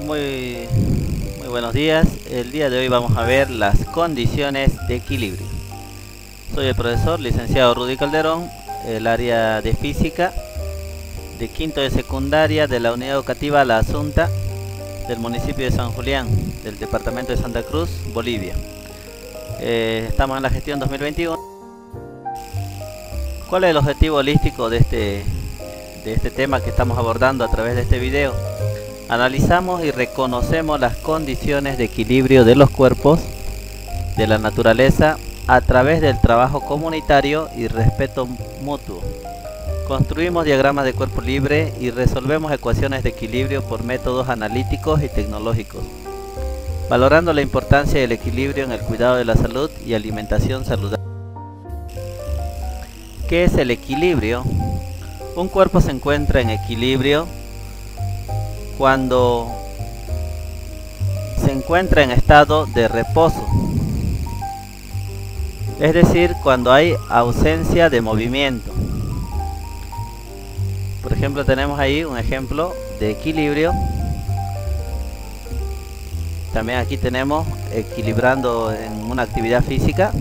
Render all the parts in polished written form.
Muy buenos días. El día de hoy vamos a ver las condiciones de equilibrio. Soy el profesor licenciado Rudy Calderón, el área de física de quinto de secundaria de la unidad educativa La Asunta del municipio de San Julián, del departamento de Santa Cruz, Bolivia. Estamos en la gestión 2021. ¿Cuál es el objetivo holístico de este tema que estamos abordando a través de este video? Analizamos y reconocemos las condiciones de equilibrio de los cuerpos de la naturaleza a través del trabajo comunitario y respeto mutuo. Construimos diagramas de cuerpo libre y resolvemos ecuaciones de equilibrio por métodos analíticos y tecnológicos, valorando la importancia del equilibrio en el cuidado de la salud y alimentación saludable. ¿Qué es el equilibrio? Un cuerpo se encuentra en equilibrio cuando se encuentra en estado de reposo, es decir, cuando hay ausencia de movimiento. Por ejemplo, tenemos ahí un ejemplo de equilibrio. También aquí tenemos equilibrando en una actividad física.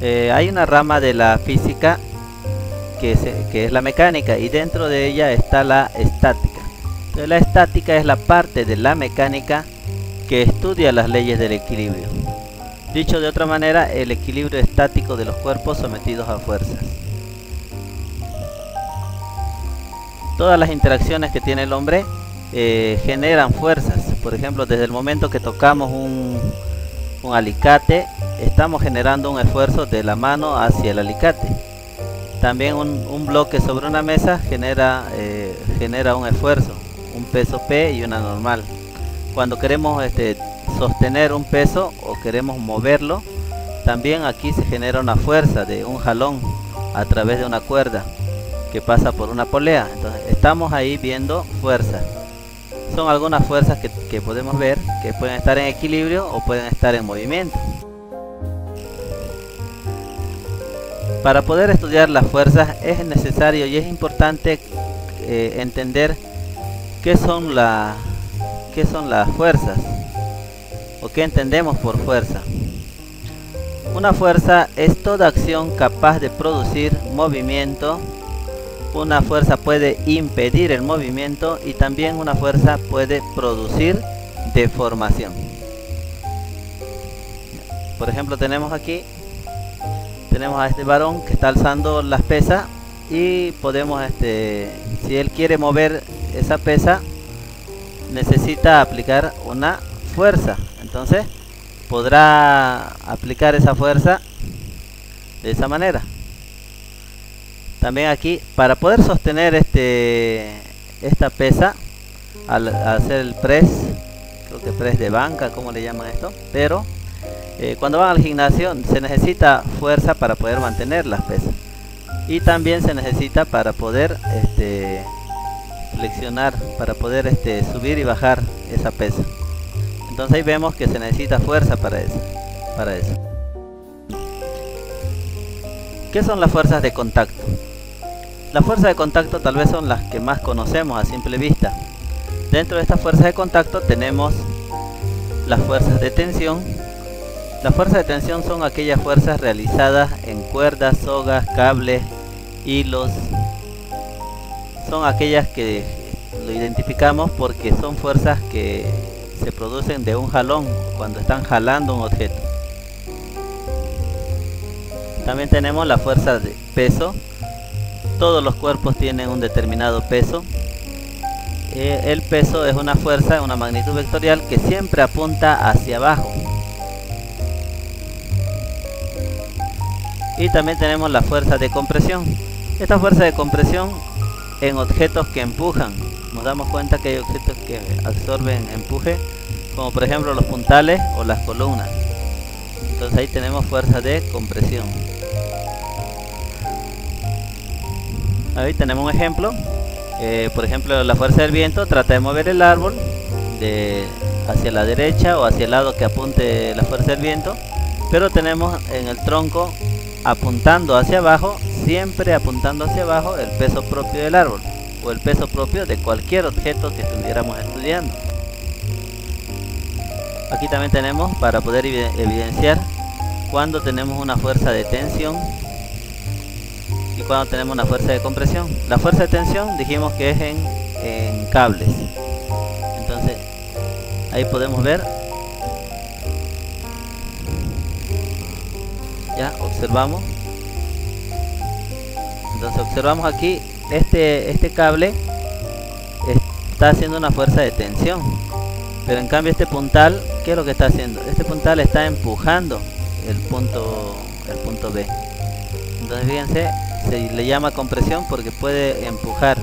Hay una rama de la física que es la mecánica, y dentro de ella está la estática. Entonces, la estática es la parte de la mecánica que estudia las leyes del equilibrio. Dicho de otra manera, el equilibrio estático de los cuerpos sometidos a fuerzas. Todas las interacciones que tiene el hombre generan fuerzas. Por ejemplo, desde el momento que tocamos un alicate, estamos generando un esfuerzo de la mano hacia el alicate. También un bloque sobre una mesa genera un esfuerzo, un peso P y una normal. Cuando queremos sostener un peso o queremos moverlo, también aquí se genera una fuerza de un jalón a través de una cuerda que pasa por una polea. Entonces estamos ahí viendo fuerzas. Son algunas fuerzas que podemos ver que pueden estar en equilibrio o pueden estar en movimiento. Para poder estudiar las fuerzas es necesario y es importante entender qué son las fuerzas o qué entendemos por fuerza. Una fuerza es toda acción capaz de producir movimiento. Una fuerza puede impedir el movimiento y también una fuerza puede producir deformación. Por ejemplo, tenemos a este varón que está alzando las pesas y podemos, si él quiere mover esa pesa, necesita aplicar una fuerza. Entonces podrá aplicar esa fuerza de esa manera. También aquí, para poder sostener esta pesa al hacer el press, creo que press de banca, como le llaman esto, pero cuando van al gimnasio se necesita fuerza para poder mantener las pesas, y también se necesita para poder flexionar, para poder subir y bajar esa pesa. Entonces ahí vemos que se necesita fuerza para eso. ¿Qué son las fuerzas de contacto? Las fuerzas de contacto tal vez son las que más conocemos a simple vista. Dentro de estas fuerzas de contacto tenemos las fuerzas de tensión. Las fuerzas de tensión son aquellas fuerzas realizadas en cuerdas, sogas, cables, hilos. Son aquellas que lo identificamos porque son fuerzas que se producen de un jalón cuando están jalando un objeto. También tenemos la fuerza de peso. Todos los cuerpos tienen un determinado peso. El peso es una fuerza, una magnitud vectorial que siempre apunta hacia abajo. Y también tenemos la fuerza de compresión. Esta fuerza de compresión en objetos que empujan. Nos damos cuenta que hay objetos que absorben empuje, como por ejemplo los puntales o las columnas. Entonces ahí tenemos fuerza de compresión. Ahí tenemos un ejemplo. Por ejemplo, la fuerza del viento trata de mover el árbol hacia la derecha o hacia el lado que apunte la fuerza del viento, pero tenemos en el tronco apuntando hacia abajo, siempre apuntando hacia abajo, el peso propio del árbol. o el peso propio de cualquier objeto que estuviéramos estudiando. Aquí también tenemos para poder evidenciar cuando tenemos una fuerza de tensión y cuando tenemos una fuerza de compresión. La fuerza de tensión dijimos que es en cables. Entonces ahí podemos ver, ya observamos. Entonces observamos aquí este cable está haciendo una fuerza de tensión, pero en cambio este puntal, ¿qué es lo que está haciendo? Este puntal está empujando el punto B. Entonces fíjense, se le llama compresión porque puede empujar.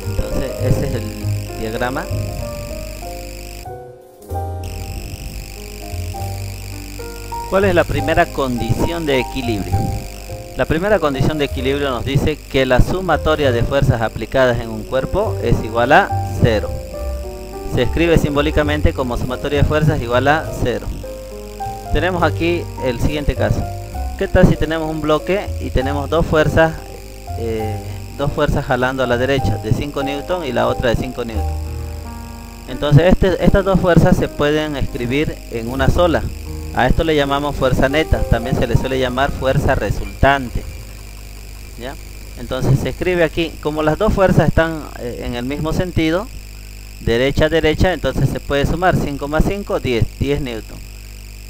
Entonces ese es el diagrama. ¿Cuál es la primera condición de equilibrio? La primera condición de equilibrio nos dice que la sumatoria de fuerzas aplicadas en un cuerpo es igual a 0. Se escribe simbólicamente como sumatoria de fuerzas igual a 0. Tenemos aquí el siguiente caso. ¿Qué tal si tenemos un bloque y tenemos dos fuerzas jalando a la derecha de 5 newton y la otra de 5 newton? Entonces estas dos fuerzas se pueden escribir en una sola. A esto le llamamos fuerza neta, también se le suele llamar fuerza resultante, ¿ya? Entonces se escribe aquí, como las dos fuerzas están en el mismo sentido, derecha a derecha, entonces se puede sumar 5 más 5, 10 newton.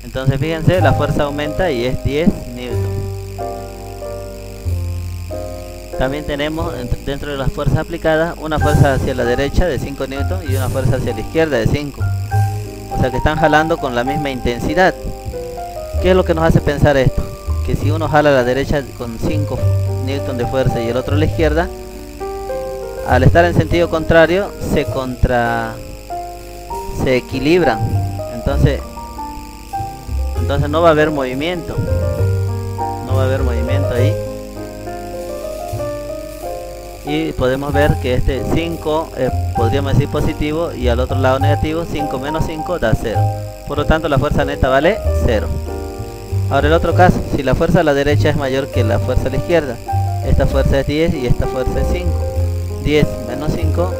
Entonces fíjense, la fuerza aumenta y es 10 newton. También tenemos dentro de las fuerzas aplicadas una fuerza hacia la derecha de 5 newton y una fuerza hacia la izquierda de 5. O sea que están jalando con la misma intensidad. ¿Qué es lo que nos hace pensar esto? Que si uno jala a la derecha con 5 newton de fuerza y el otro a la izquierda, al estar en sentido contrario se equilibran. Entonces no va a haber movimiento. No va a haber movimiento ahí. Y podemos ver que este 5 podríamos decir positivo y al otro lado negativo. 5 menos 5 da 0. Por lo tanto la fuerza neta vale 0. Ahora el otro caso, si la fuerza a la derecha es mayor que la fuerza a la izquierda, esta fuerza es 10 y esta fuerza es 5. 10 menos 5,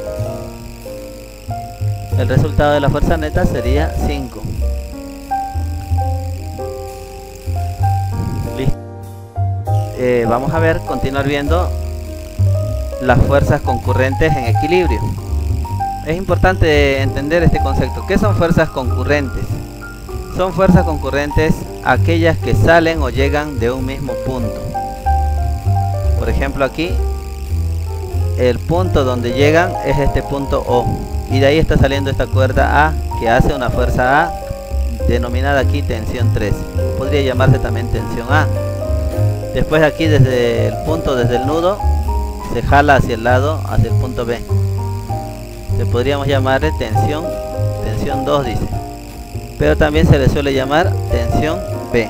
el resultado de la fuerza neta sería 5. Listo. Vamos a ver, continuar viendo las fuerzas concurrentes en equilibrio. Es importante entender este concepto. ¿Qué son fuerzas concurrentes? Son fuerzas concurrentes aquellas que salen o llegan de un mismo punto. Por ejemplo aquí, el punto donde llegan es este punto O. Y de ahí está saliendo esta cuerda A que hace una fuerza A denominada aquí tensión 3. Podría llamarse también tensión A. Después aquí desde el nudo, se jala hacia el lado, hacia el punto B. Le podríamos llamarle tensión 2, dice. Pero también se le suele llamar tensión B.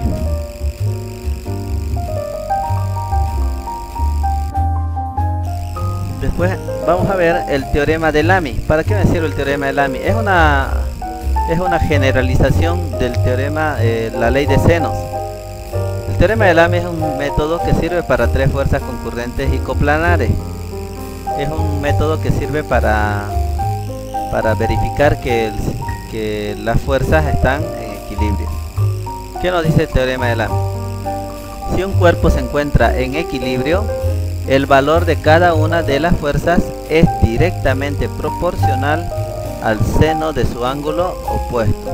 Después vamos a ver el teorema de Lamy. ¿Para qué me sirve el teorema de Lamy? Es una generalización del teorema, la ley de senos. El teorema de Lamy es un método que sirve para tres fuerzas concurrentes y coplanares. Es un método que sirve para verificar que las fuerzas están en equilibrio. ¿Qué nos dice el teorema de Lamy? Si un cuerpo se encuentra en equilibrio, el valor de cada una de las fuerzas es directamente proporcional al seno de su ángulo opuesto.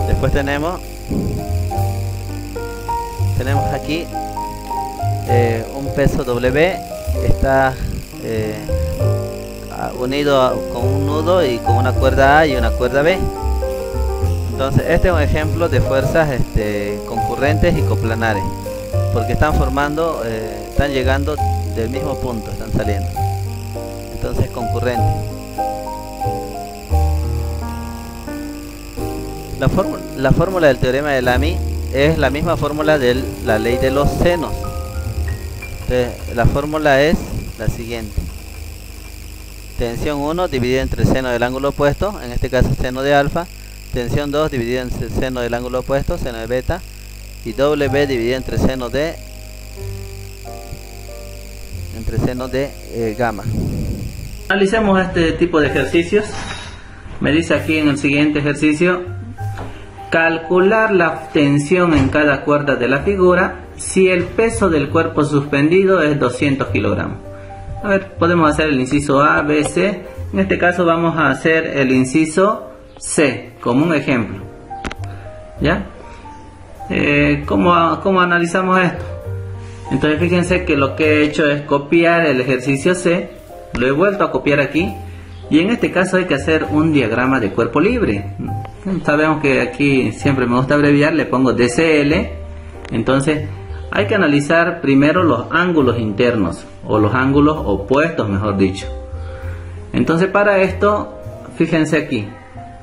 Después tenemos aquí un peso W, está unido con un nudo y con una cuerda A y una cuerda B. Entonces este es un ejemplo de fuerzas concurrentes y coplanares, porque están llegando del mismo punto, están saliendo. Entonces concurrente. La fórmula del teorema de Lamy es la misma fórmula de la ley de los senos. Entonces, la fórmula es la siguiente: tensión 1 dividida entre seno del ángulo opuesto, en este caso seno de alfa, tensión 2 dividida entre el seno del ángulo opuesto, seno de beta, y W dividida entre seno de gamma. Analicemos este tipo de ejercicios. Me dice aquí en el siguiente ejercicio: calcular la tensión en cada cuerda de la figura si el peso del cuerpo suspendido es 200 kilogramos. A ver, podemos hacer el inciso A, B, C. En este caso vamos a hacer el inciso C como un ejemplo. ¿Ya? ¿Cómo analizamos esto? Entonces fíjense que lo que he hecho es copiar el ejercicio C, lo he vuelto a copiar aquí, y en este caso hay que hacer un diagrama de cuerpo libre. Sabemos que aquí siempre me gusta abreviar, le pongo DCL. Entonces hay que analizar primero los ángulos internos, o los ángulos opuestos, mejor dicho. Entonces para esto, fíjense aquí,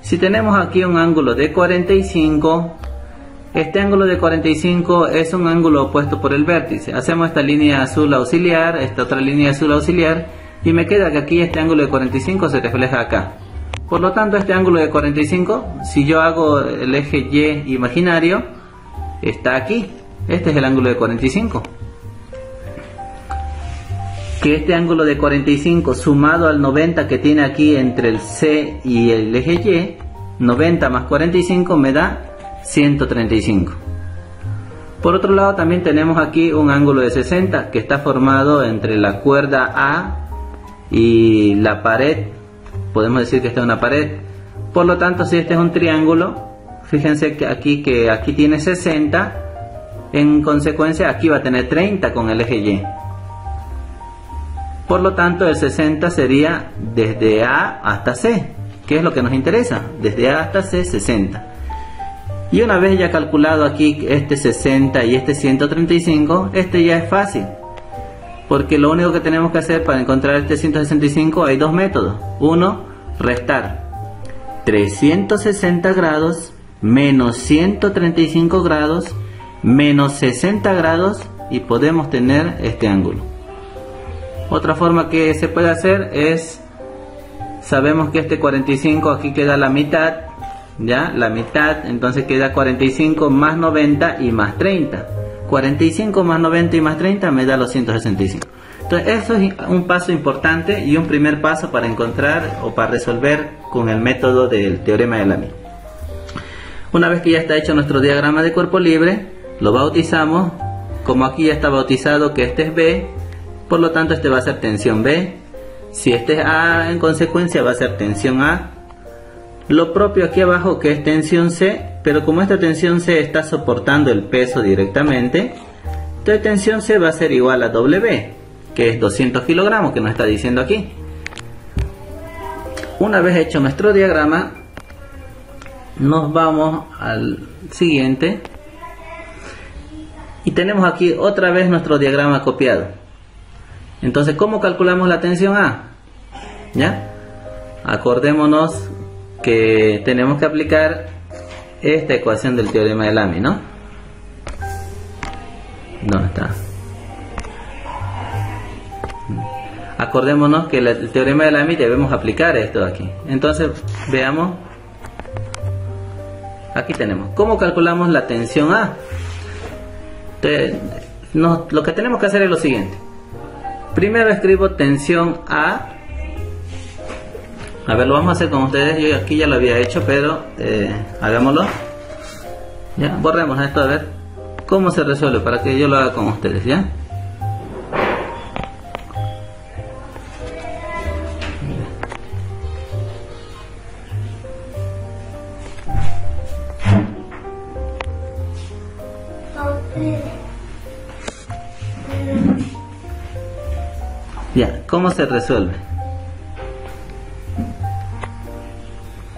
si tenemos aquí un ángulo de 45, este ángulo de 45 es un ángulo opuesto por el vértice. Hacemos esta línea azul auxiliar, esta otra línea azul auxiliar, y me queda que aquí este ángulo de 45 se refleja acá. Por lo tanto, este ángulo de 45, si yo hago el eje Y imaginario, está aquí. Este es el ángulo de 45. Que este ángulo de 45 sumado al 90 que tiene aquí entre el C y el eje Y, 90 más 45 me da 135. Por otro lado, también tenemos aquí un ángulo de 60 que está formado entre la cuerda A y la pared. Podemos decir que esta es una pared. Por lo tanto, si este es un triángulo, fíjense que aquí tiene 60, en consecuencia aquí va a tener 30 con el eje Y. Por lo tanto, el 60 sería desde A hasta C, que es lo que nos interesa, desde A hasta C, 60. Y una vez ya calculado aquí este 60 y este 135, este ya es fácil, porque lo único que tenemos que hacer para encontrar este 165 hay dos métodos. Uno, restar 360 grados menos 135 grados menos 60 grados y podemos tener este ángulo. Otra forma que se puede hacer es, sabemos que este 45 aquí queda la mitad, ya, la mitad, entonces queda 45 más 90 y más 30. 45 más 90 y más 30 me da los 165. Entonces eso es un paso importante y un primer paso para encontrar o para resolver con el método del teorema de Lamy. Una vez que ya está hecho nuestro diagrama de cuerpo libre, lo bautizamos, como aquí ya está bautizado que este es B, por lo tanto este va a ser tensión B. Si este es A, en consecuencia va a ser tensión A. Lo propio aquí abajo que es tensión C, pero como esta tensión C está soportando el peso directamente, entonces tensión C va a ser igual a W, que es 200 kilogramos, que nos está diciendo aquí. Una vez hecho nuestro diagrama, nos vamos al siguiente y tenemos aquí otra vez nuestro diagrama copiado. Entonces, ¿cómo calculamos la tensión A? ¿Ya? Acordémonos que tenemos que aplicar esta ecuación del teorema de Lamy, ¿no? ¿Dónde está? Acordémonos que el teorema de Lamy debemos aplicar esto aquí. Entonces, veamos. Aquí tenemos. ¿Cómo calculamos la tensión A? Entonces, lo que tenemos que hacer es lo siguiente. Primero escribo tensión A. A ver, lo vamos a hacer con ustedes. Yo aquí ya lo había hecho, pero hagámoslo. Ya, borremos esto a ver cómo se resuelve para que yo lo haga con ustedes, ¿ya? Ya, ¿cómo se resuelve?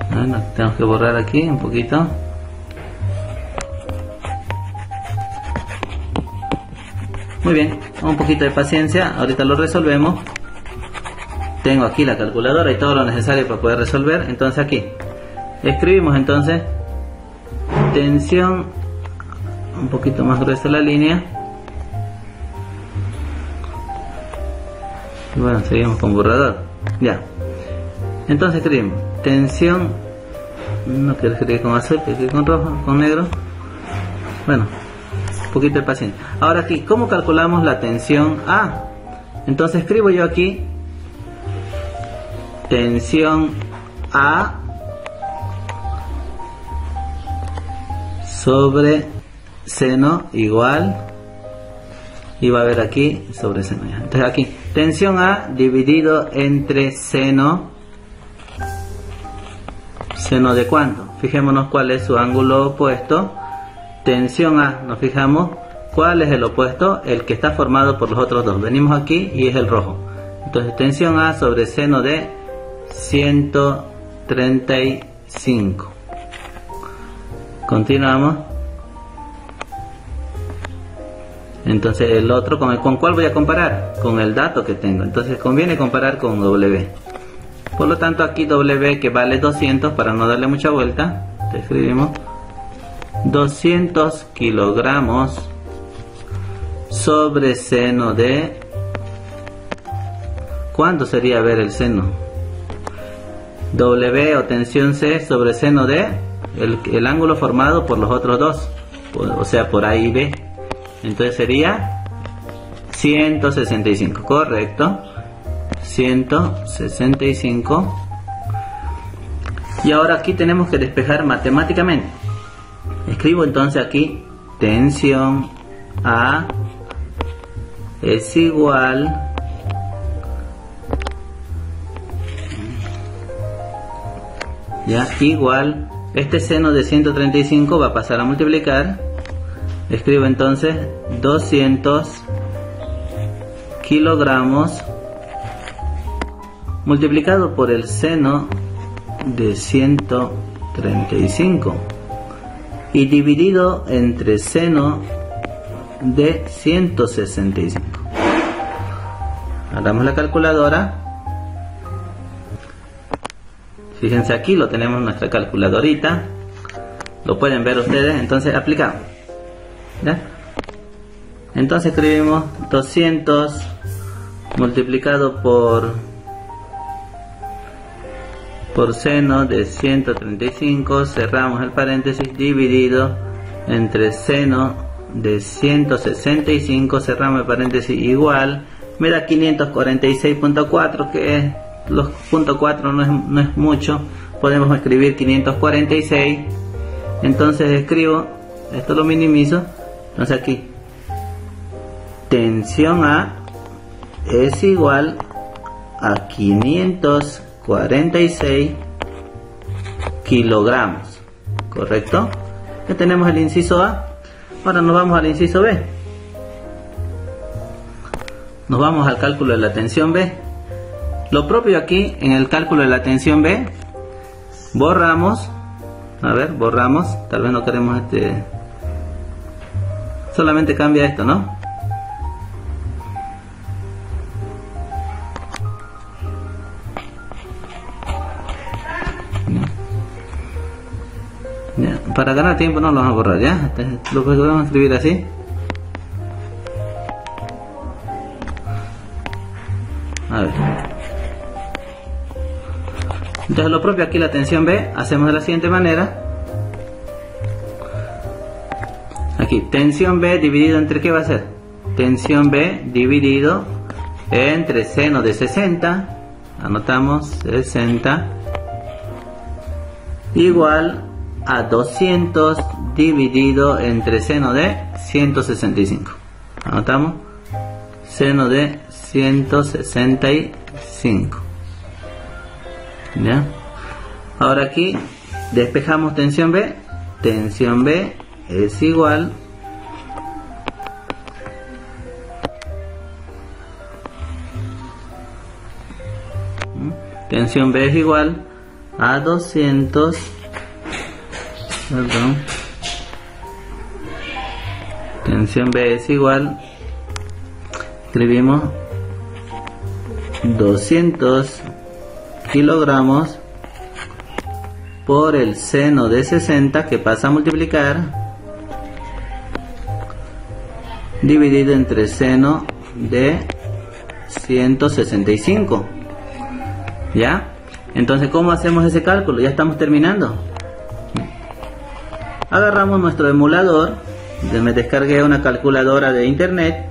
Bueno, tenemos que borrar aquí un poquito. Muy bien, un poquito de paciencia, ahorita lo resolvemos. Tengo aquí la calculadora y todo lo necesario para poder resolver. Entonces aquí escribimos entonces tensión, un poquito más gruesa la línea. Y bueno, seguimos con borrador. Ya. Entonces escribimos tensión no quiero escribir con azul, quiero escribir con rojo, con negro. Bueno, un poquito de paciencia. Ahora aquí, ¿cómo calculamos la tensión A? Entonces escribo yo aquí tensión A sobre seno igual, y va a haber aquí sobre seno. Entonces aquí tensión A dividido entre seno de cuánto. Fijémonos cuál es su ángulo opuesto. Tensión A, nos fijamos cuál es el opuesto, el que está formado por los otros dos. Venimos aquí y es el rojo. Entonces tensión A sobre seno de 135. Continuamos. Entonces el otro, ¿con cuál voy a comparar? Con el dato que tengo. Entonces conviene comparar con W. Por lo tanto aquí W, que vale 200, para no darle mucha vuelta, escribimos 200 kilogramos sobre seno de... ¿cuánto sería ver el seno? W o tensión C sobre seno de el ángulo formado por los otros dos, o sea, por A y B. Entonces sería 165, correcto, 165. Y ahora aquí tenemos que despejar matemáticamente. Escribo entonces aquí tensión A es igual igual, este seno de 135 va a pasar a multiplicar. Escribo entonces 200 kilogramos multiplicado por el seno de 135 y dividido entre seno de 165. Hagamos la calculadora. Fíjense, aquí lo tenemos en nuestra calculadorita, lo pueden ver ustedes. Entonces aplicamos, ¿ya? Entonces escribimos 200 multiplicado por seno de 135, cerramos el paréntesis, dividido entre seno de 165, cerramos el paréntesis, igual, me da 546.4, que es, los punto 4 no es mucho, podemos escribir 546. Entonces escribo, esto lo minimizo, entonces aquí tensión A es igual a 546 kilogramos, ¿correcto? Ya tenemos el inciso A. Ahora nos vamos al inciso B. Nos vamos al cálculo de la tensión B. Lo propio aquí en el cálculo de la tensión B, borramos, borramos, tal vez no queremos solamente cambia esto, ¿no? Ya, para ganar tiempo no lo vamos a borrar, ¿ya? Lo podemos escribir así. A ver. Entonces lo propio aquí, la tensión B, hacemos de la siguiente manera. Aquí, tensión B dividido entre, ¿qué va a ser? Tensión B dividido entre seno de 60, anotamos 60, igual a 200 dividido entre seno de 165. Anotamos seno de 165. ¿Ya? Ahora aquí despejamos tensión B. Tensión B es igual tensión B es igual a 200, perdón, tensión B es igual, escribimos 200 kilogramos por el seno de 60, que pasa a multiplicar, dividido entre seno de 165. ¿Ya? Entonces, ¿cómo hacemos ese cálculo? Ya estamos terminando. Agarramos nuestro emulador, me descargué una calculadora de internet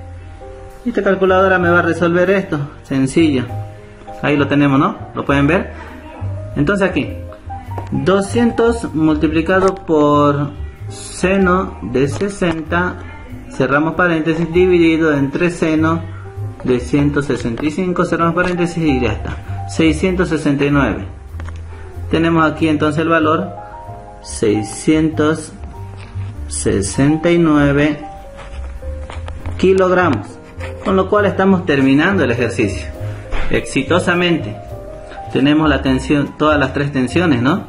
y esta calculadora me va a resolver esto, sencillo. Ahí lo tenemos, ¿no? ¿Lo pueden ver? Entonces aquí 200 multiplicado por seno de 60, cerramos paréntesis, dividido entre seno de 165, cerramos paréntesis y ya está, 669. Tenemos aquí entonces el valor 669 kilogramos, con lo cual estamos terminando el ejercicio exitosamente. Tenemos la tensión, todas las tres tensiones, ¿no?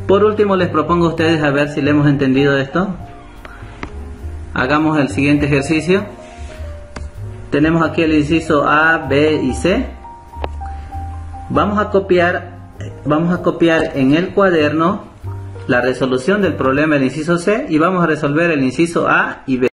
Por último les propongo a ustedes, a ver si le hemos entendido esto. Hagamos el siguiente ejercicio. Tenemos aquí el inciso A, B y C. Vamos a copiar en el cuaderno la resolución del problema del inciso C y vamos a resolver el inciso A y B.